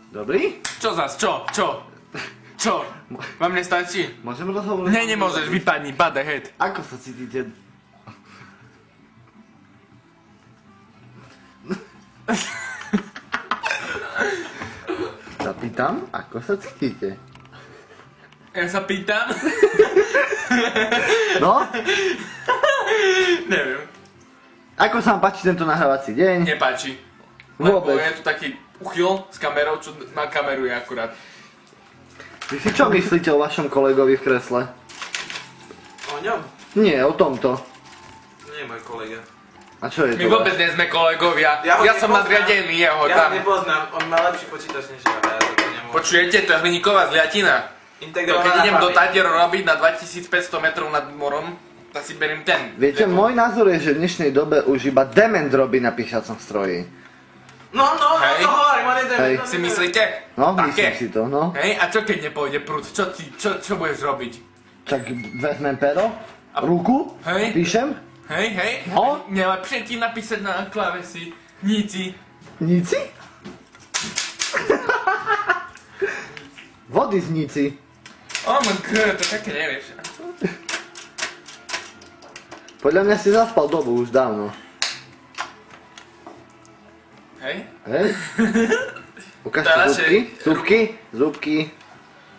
Dobrý? Čo zas? Čo? Vám nestačí? Môžem rozhovor? Ne, nemôžeš, vypadni, bad head. Ako sa cítite? Zapýtam, ako sa cítite? Ja sa pýtam. No? Neviem. Ako sa vám páči tento nahrávací deň? Nepáči. Lebo Vôbec. je tu taký uchyl s kamerou, čo na kameru je akurát. Vy si čo myslíte o vašom kolegovi v kresle? O ňom? Nie, o tomto. Nie je môj kolega. A čo je to? My vôbec nie sme kolegovia. Ja som nadriadený jeho Ja ho tam. nepoznám, on má lepší počítač než ja to nemôžem. Počujete, to je hliníková zliatina. To keď idem do Tatier robiť na 2500 metrov nad morom, tak si beriem ten. Viete, môj názor je, že v dnešnej dobe už iba dement robí na píšacom stroji. No, Hej. to hovorím, on je Hej. Si myslíte? No, Také. myslím si to, no. Hej, a čo keď nepôjde prúd? Čo budeš robiť? Čak vezmem pero, ruku, Hej. píšem, Hej? No. Nelepšie ti napísať na klávesi. Níci. níci? Vody z níci. Oh my god, to také nevieš. Podľa mňa si zaspal dobu už dávno. Hej? Hej? Ukážte Tá, zúbky, že- zúbky, zúbky.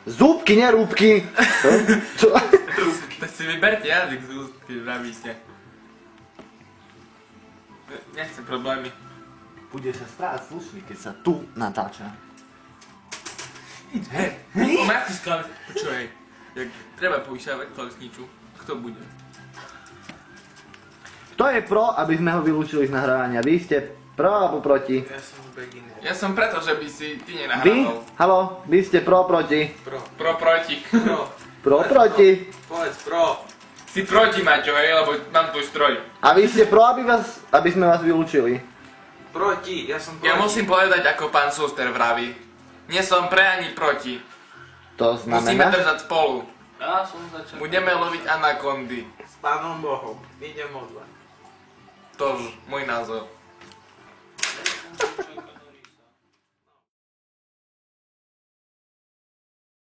Zúbky, nerúbky. Čo? Tak si vyberte jazyk z úst, keď vravíte. Nechcem problémy. Bude sa správať slušný, keď sa tu natáča. Hej, máš si sklaviť. Počuj, jak treba povýšavať klavesniču. Kto bude? Kto je pro, aby sme ho vylúčili z nahrávania? Vy ste pro alebo proti? Ja som beginner. Ja som preto, že by si ty Vy? nenahrával. Halo? Vy ste pro, proti? Pro proti. Pro, proti? Povedz pro. Si proti, Maťo, hej, lebo mám tvoj stroj. A vy ste pro, aby sme vás vylúčili? Proti, ja som proti. Ja musím povedať, ako pán Suster vraví. Nie som pre ani proti. To Musíme znamená? držať spolu. Ja som začal. Budeme loviť anakondy. S pánom Bohom. Idem modlať. Tož, môj názor.